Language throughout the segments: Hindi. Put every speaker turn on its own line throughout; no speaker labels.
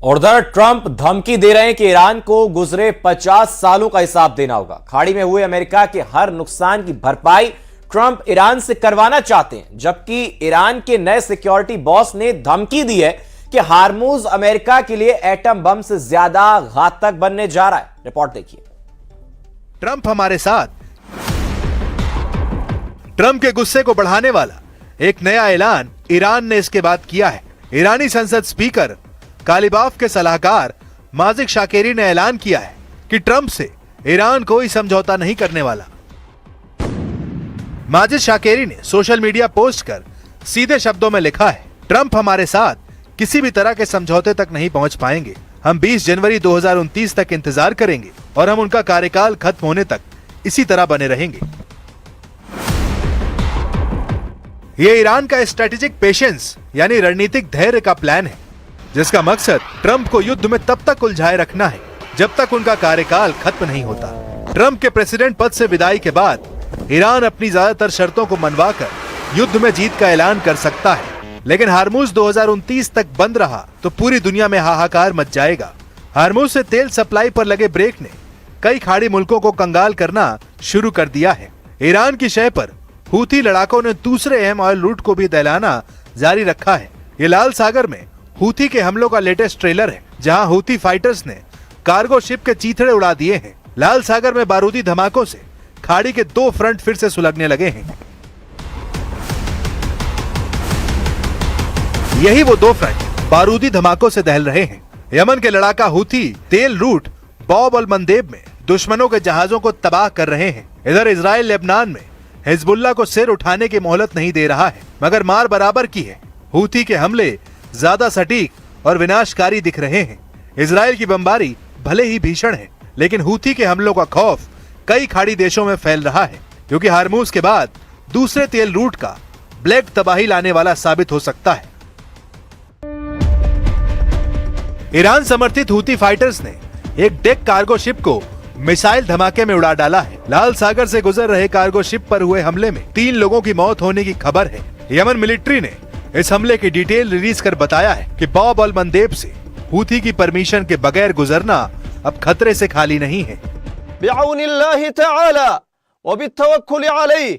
और उधर ट्रंप धमकी दे रहे हैं कि ईरान को गुजरे 50 सालों का हिसाब देना होगा। खाड़ी में हुए अमेरिका के हर नुकसान की भरपाई ट्रंप ईरान से करवाना चाहते हैं, जबकि ईरान के नए सिक्योरिटी बॉस ने धमकी दी है कि हार्मूज अमेरिका के लिए एटम बम से ज्यादा घातक बनने जा रहा है। रिपोर्ट देखिए।
ट्रंप हमारे साथ। ट्रंप के गुस्से को बढ़ाने वाला एक नया ऐलान ईरान ने इसके बाद किया है। ईरानी संसद स्पीकर कालिबाफ के सलाहकार माजिद शाकेरी ने ऐलान किया है कि ट्रंप से ईरान कोई समझौता नहीं करने वाला। माजिद शाकेरी ने सोशल मीडिया पोस्ट कर सीधे शब्दों में लिखा है, ट्रंप हमारे साथ किसी भी तरह के समझौते तक नहीं पहुंच पाएंगे। हम 20 जनवरी 2029 तक इंतजार करेंगे और हम उनका कार्यकाल खत्म होने तक इसी तरह बने रहेंगे। ये ईरान का स्ट्रेटेजिक पेशेंस यानी रणनीतिक धैर्य का प्लान है, जिसका मकसद ट्रंप को युद्ध में तब तक उलझाए रखना है जब तक उनका कार्यकाल खत्म नहीं होता। ट्रंप के प्रेसिडेंट पद से विदाई के बाद ईरान अपनी ज्यादातर शर्तों को मनवाकर युद्ध में जीत का ऐलान कर सकता है, लेकिन हार्मूज 2029 तक बंद रहा तो पूरी दुनिया में हाहाकार मच जाएगा। हार्मूज से तेल सप्लाई पर लगे ब्रेक ने कई खाड़ी मुल्कों को कंगाल करना शुरू कर दिया है। ईरान की शय पर हूथी लड़ाकों ने दूसरे अहम ऑयल रूट को भी दहलाना जारी रखा है। ये लाल सागर में हूथी के हमलों का लेटेस्ट ट्रेलर है, जहां हूथी फाइटर्स ने कार्गो शिप के चीथड़े उड़ा दिए हैं। लाल सागर में बारूदी धमाकों से खाड़ी के दो फ्रंट फिर से सुलगने लगे हैं। यही वो दो फ्रंट बारूदी धमाकों से दहल रहे हैं। यमन के लड़ाका हूथी तेल रूट बॉब अल मंदेब में दुश्मनों के जहाजों को तबाह कर रहे हैं। इधर इजराइल लेबनान में हिजबुल्लाह को सिर उठाने की मोहलत नहीं दे रहा है, मगर मार बराबर की है। हूथी के हमले ज्यादा सटीक और विनाशकारी दिख रहे हैं। इजराइल की बमबारी भले ही भीषण है, लेकिन हूथी के हमलों का खौफ कई खाड़ी देशों में फैल रहा है, क्योंकि हार्मूज के बाद दूसरे तेल रूट का ब्लैक तबाही लाने वाला साबित हो सकता है। ईरान समर्थित हूथी फाइटर्स ने एक डेक कार्गो शिप को मिसाइल धमाके में उड़ा डाला है। लाल सागर से गुजर रहे कार्गो शिप पर हुए हमले में 3 लोगों की मौत होने की खबर है। यमन मिलिट्री ने इस हमले की डिटेल रिलीज कर बताया है कि बॉब अल मंदेब से हूथी की परमिशन के बगैर गुजरना अब खतरे से खाली नहीं है।
बिअौनिल्लाहि तआला व बित्तवक्कुल अलैहि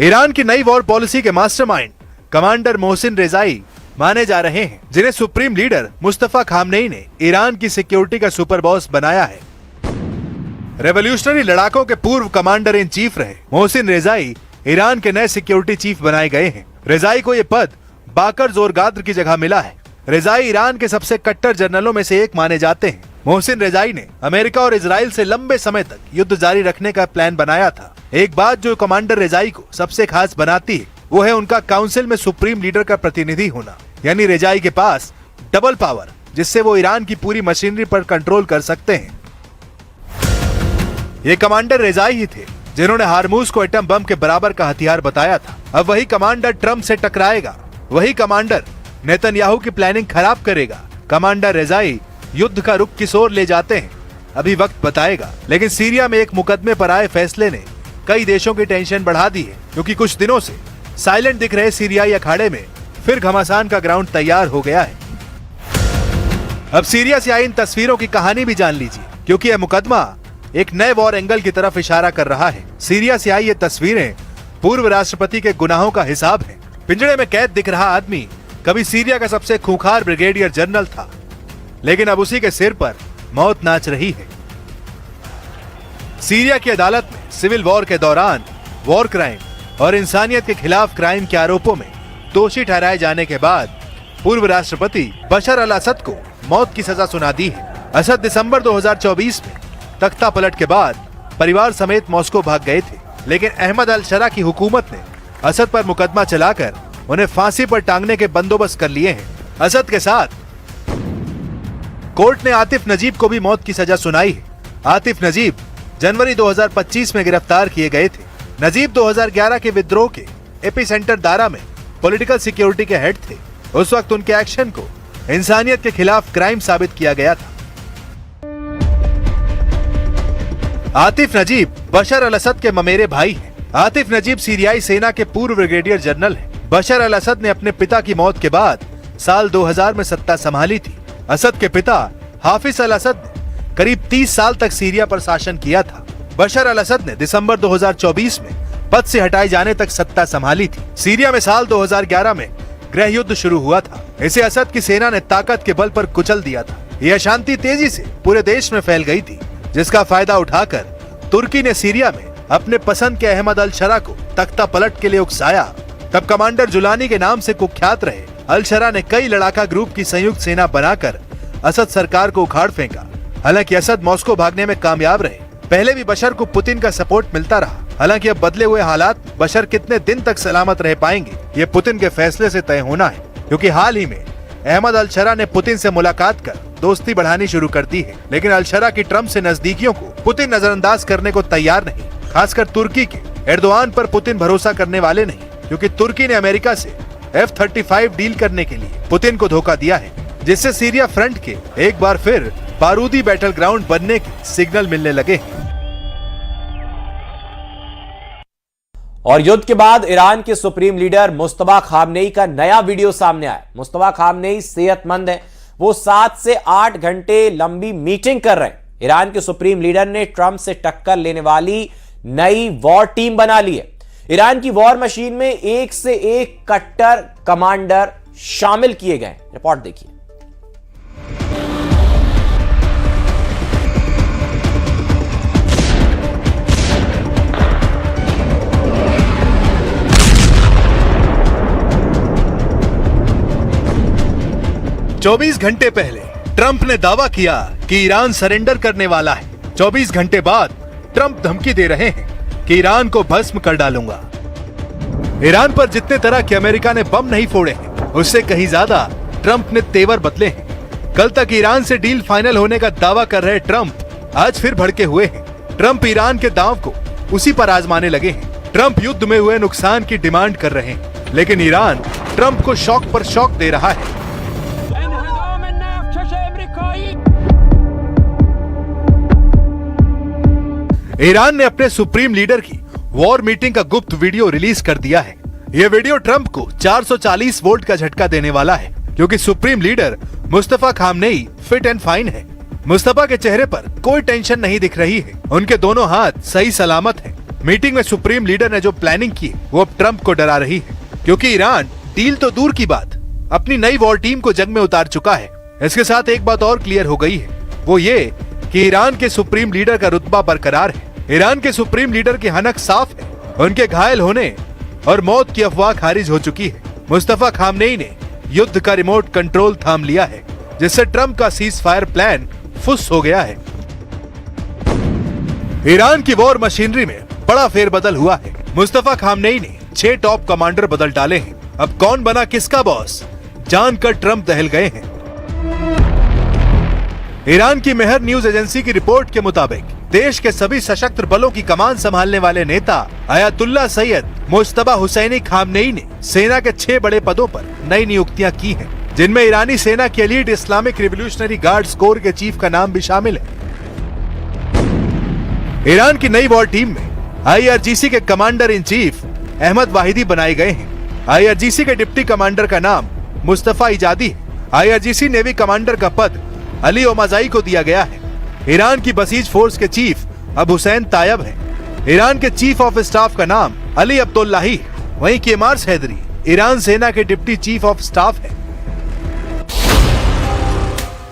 ईरान की नई वॉर पॉलिसी के मास्टरमाइंड कमांडर मोहसिन रेजाई माने जा रहे हैं, जिन्हें सुप्रीम लीडर मुस्तफा खामनेई ने ईरान की सिक्योरिटी का सुपर बॉस बनाया है। रेवोल्यूशनरी लड़ाकों के पूर्व कमांडर इन चीफ रहे मोहसिन रेजाई ईरान के नए सिक्योरिटी चीफ बनाए गए हैं। रेजाई को ये पद बाकर जोरगाद्र की जगह मिला है। रेजाई ईरान के सबसे कट्टर जनरलों में से एक माने जाते हैं। मोहसिन रेजाई ने अमेरिका और इजराइल से लंबे समय तक युद्ध जारी रखने का प्लान बनाया था। एक बात जो कमांडर रेजाई को सबसे खास बनाती है, वो है उनका काउंसिल में सुप्रीम लीडर का प्रतिनिधि होना, यानी रेजाई के पास डबल पावर, जिससे वो ईरान की पूरी मशीनरी पर कंट्रोल कर सकते हैं। ये कमांडर रेजाई ही थे जिन्होंने हार्मूज को एटम बम के बराबर का हथियार बताया था। अब वही कमांडर ट्रंप से टकराएगा, वही कमांडर नेतन्याहू की प्लानिंग खराब करेगा। कमांडर रेजाई युद्ध का रुख किस ओर ले जाते हैं अभी वक्त बताएगा, लेकिन सीरिया में एक मुकदमे पर आए फैसले ने कई देशों की टेंशन बढ़ा दी है, क्योंकि कुछ दिनों से साइलेंट दिख रहे सीरियाई अखाड़े में फिर घमासान का ग्राउंड तैयार हो गया है। अब सीरिया से आई इन तस्वीरों की कहानी भी जान लीजिए, क्योंकि यह मुकदमा एक नए वॉर एंगल की तरफ इशारा कर रहा है। सीरिया से आई ये तस्वीरें पूर्व राष्ट्रपति के गुनाहों का हिसाब है। पिंजड़े में कैद दिख रहा आदमी कभी सीरिया का सबसे खूंखार ब्रिगेडियर जनरल था, लेकिन अब उसी के सिर पर मौत नाच रही है। सीरिया की अदालत में सिविल वॉर के दौरान वॉर क्राइम और इंसानियत के खिलाफ क्राइम के आरोपों में दोषी ठहराए जाने के बाद पूर्व राष्ट्रपति बशर अल असद को मौत की सजा सुना दी है। असद दिसंबर 2024 में तख्ता पलट के बाद परिवार समेत मॉस्को भाग गए थे, लेकिन अहमद अल शरा की हुकूमत ने असद पर मुकदमा चलाकर उन्हें फांसी पर टांगने के बंदोबस्त कर लिए हैं। असद के साथ कोर्ट ने आतिफ नजीब को भी मौत की सजा सुनाई है। आतिफ नजीब जनवरी 2025 में गिरफ्तार किए गए थे। नजीब 2011 के विद्रोह के एपिसेंटर दारा में पॉलिटिकल सिक्योरिटी के हेड थे। उस वक्त उनके एक्शन को इंसानियत के खिलाफ क्राइम साबित किया गया था। आतिफ नजीब बशर अल असद के ममेरे भाई हैं। आतिफ नजीब सीरियाई सेना के पूर्व ब्रिगेडियर जनरल हैं। बशर अल असद ने अपने पिता की मौत के बाद साल 2000 में सत्ता संभाली थी। असद के पिता हाफिज अल असद ने करीब 30 साल तक सीरिया पर शासन किया था। बशर अल असद ने दिसंबर 2024 में पद से हटाए जाने तक सत्ता संभाली थी। सीरिया में साल 2011 में गृह युद्ध शुरू हुआ था। इसे असद की सेना ने ताकत के बल पर कुचल दिया था। यह अशांति तेजी से पूरे देश में फैल गई थी, जिसका फायदा उठाकर तुर्की ने सीरिया में अपने पसंद के अहमद अल शरा को तख्ता पलट के लिए उकसाया। तब कमांडर जुलानी के नाम से कुख्यात रहे अल शरा ने कई लड़ाका ग्रुप की संयुक्त सेना बनाकर असद सरकार को उखाड़ फेंका। हालांकि असद मॉस्को भागने में कामयाब रहे। पहले भी बशर को पुतिन का सपोर्ट मिलता रहा। हालांकि अब बदले हुए हालात बशर कितने दिन तक सलामत रह पाएंगे, ये पुतिन के फैसले से तय होना है, क्योंकि हाल ही में अहमद अल शरा ने पुतिन से मुलाकात कर दोस्ती बढ़ानी शुरू कर दी है। लेकिन अल शरा की ट्रम्प से नजदीकियों को पुतिन नजरअंदाज करने को तैयार नहीं। खासकर तुर्की के एर्दोआन पर पुतिन भरोसा करने वाले नहीं, क्योंकि तुर्की ने अमेरिका से F-35 डील करने के लिए पुतिन को धोखा दिया है, जिससे सीरिया फ्रंट के एक बार फिर बारूदी बैटल ग्राउंड बनने के सिग्नल मिलने लगे हैं।
और युद्ध के बाद ईरान के सुप्रीम लीडर मुस्तफा खामनेई का नया वीडियो सामने आया। मुस्तफा खामनेई सेहतमंद है, वो 7 से 8 घंटे लंबी मीटिंग कर रहे हैं। ईरान के सुप्रीम लीडर ने ट्रंप से टक्कर लेने वाली नई वॉर टीम बना ली है। ईरान की वॉर मशीन में एक से एक कट्टर कमांडर शामिल किए गए। रिपोर्ट देखिए।
चौबीस घंटे पहले ट्रंप ने दावा किया कि ईरान सरेंडर करने वाला है। 24 घंटे बाद ट्रंप धमकी दे रहे हैं कि ईरान को भस्म कर डालूंगा। ईरान पर जितने तरह के अमेरिका ने बम नहीं फोड़े हैं, उससे कहीं ज्यादा ट्रंप ने तेवर बदले हैं। कल तक ईरान से डील फाइनल होने का दावा कर रहे ट्रंप आज फिर भड़के हुए हैं। ट्रंप ईरान के दांव को उसी पर आजमाने लगे हैं। ट्रंप युद्ध में हुए नुकसान की डिमांड कर रहे हैं, लेकिन ईरान ट्रंप को शौक पर शौक दे रहा है। ईरान ने अपने सुप्रीम लीडर की वॉर मीटिंग का गुप्त वीडियो रिलीज कर दिया है। यह वीडियो ट्रंप को 440 वोल्ट का झटका देने वाला है, क्योंकि supreme leader Mustafa Khamenei fit and fine है। मुस्तफा के चेहरे पर कोई टेंशन नहीं दिख रही है। उनके दोनों हाथ सही सलामत हैं। मीटिंग में सुप्रीम लीडर ने जो प्लानिंग की वो अब ट्रंप को डरा रही है, क्योंकि ईरान डील तो दूर की बात अपनी नई वॉर टीम को जंग में उतार चुका है। इसके साथ एक बात और क्लियर हो गई है, वो ये कि ईरान के सुप्रीम लीडर का रुतबा बरकरार है। ईरान के सुप्रीम लीडर की हनक साफ है। उनके घायल होने और मौत की अफवाह खारिज हो चुकी है। मुस्तफा खामनेई ने युद्ध का रिमोट कंट्रोल थाम लिया है, जिससे ट्रंप का सीज फायर प्लान फुस हो गया है। ईरान की वॉर मशीनरी में बड़ा फेरबदल हुआ है। मुस्तफा खामनेई ने 6 टॉप कमांडर बदल डाले हैं। अब कौन बना किसका बॉस जानकर ट्रंप दहल गए हैं। ईरान की मेहर न्यूज एजेंसी की रिपोर्ट के मुताबिक देश के सभी सशस्त्र बलों की कमान संभालने वाले नेता अयातुल्ला सैयद मुज्तबा हुसैनी खामनेई ने सेना के 6 बड़े पदों पर नई नियुक्तियां की हैं, जिनमें ईरानी सेना की elite Islamic revolutionary guards corps के चीफ का नाम भी शामिल है। ईरान की नई वॉर टीम में IRGC के commander in chief Ahmad Vahidi बनाए गए हैं। IRGC के डिप्टी कमांडर का नाम मुस्तफा इजादी है। IRGC नेवी कमांडर का पद अली ओमाजाई को दिया गया है। ईरान की बसीज फोर्स के चीफ अब हुसैन तायब है। ईरान के चीफ ऑफ स्टाफ का नाम अली अब्दुल्लाही है। वहीं केमार्स हैदरी ईरान सेना के डिप्टी चीफ ऑफ स्टाफ है।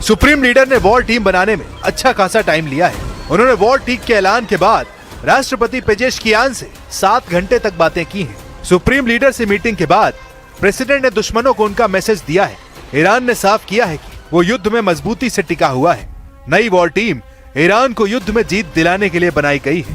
सुप्रीम लीडर ने वॉर टीम बनाने में अच्छा खासा टाइम लिया है। उन्होंने वॉर टीम के ऐलान के बाद राष्ट्रपति पेजेशकियान से 7 घंटे तक बातें की हैं। सुप्रीम लीडर से मीटिंग के बाद प्रेसिडेंट ने दुश्मनों को उनका मैसेज दिया है। ईरान ने साफ किया है कि वो युद्ध में मजबूती से टिका हुआ है। नई वॉर टीम ईरान को युद्ध में जीत दिलाने के लिए बनाई गई है।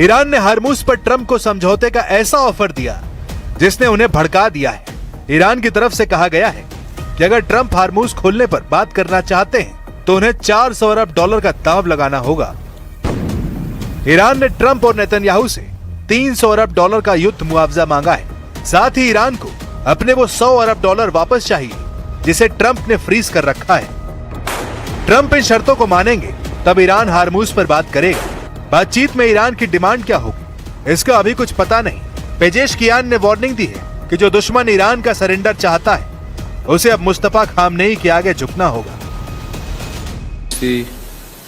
ईरान ने हार्मूज पर ट्रंप को समझौते का ऐसा ऑफर दिया जिसने उन्हें भड़का दिया है। ईरान की तरफ से कहा गया है कि अगर ट्रंप हार्मूज खोलने पर बात करना चाहते हैं तो उन्हें 400 अरब डॉलर का दांव लगाना होगा। ईरान ने ट्रंप और नेतन्याहू से 300 अरब डॉलर का युद्ध मुआवजा मांगा है। साथ ही ईरान को अपने वो 100 अरब डॉलर वापस चाहिए जिसे ट्रंप ने फ्रीज कर रखा है। ट्रंप इन शर्तों को मानेंगे तब ईरान हार्मूज पर बात करेगा। बातचीत में ईरान की डिमांड क्या होगी इसका अभी कुछ पता नहीं। पेजेशकियान ने वार्निंग दी है कि जो दुश्मन ईरान का सरेंडर चाहता है उसे अब मुस्तफा खामनेई के आगे झुकना होगा।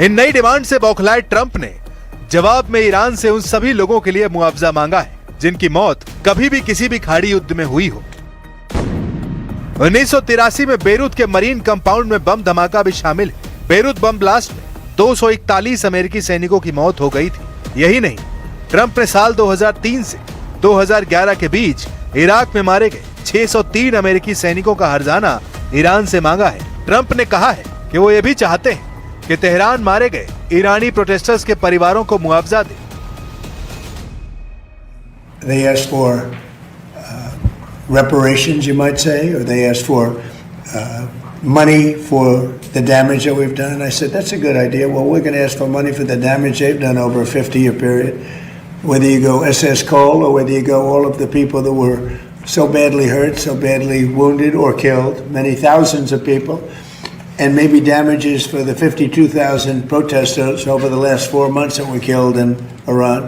इन नई डिमांड से बौखलाए ट्रंप ने जवाब में ईरान से उन सभी लोगों के लिए मुआवजा मांगा है जिनकी मौत कभी भी किसी भी खाड़ी युद्ध में हुई हो। 1983 में बेरूत के मरीन कंपाउंड में बम धमाका भी शामिल है। बेरूत बम ब्लास्ट में 241 अमेरिकी सैनिकों की मौत हो गई थी। यही नहीं, ट्रंप ने साल 2003 से 2011 के बीच इराक में मारे गए 603 अमेरिकी सैनिकों का हर्जाना ईरान से मांगा है। ट्रंप ने कहा है कि वो ये भी चाहते हैं कि तेहरान मारे गए ईरानी प्रोटेस्टर्स के परिवारों को मुआवजा दे।
They asked for reparations, you might say, or they asked for money for the damage that we've done. I said, that's a good idea. Well, we're going to ask for money for the damage they've done over a 50-year period. Whether you go SS Cole or whether you go all of the people that were so badly hurt, so badly wounded or killed, many thousands of people, and maybe damages for the 52,000 protesters over the last 4 months that were killed in Iran.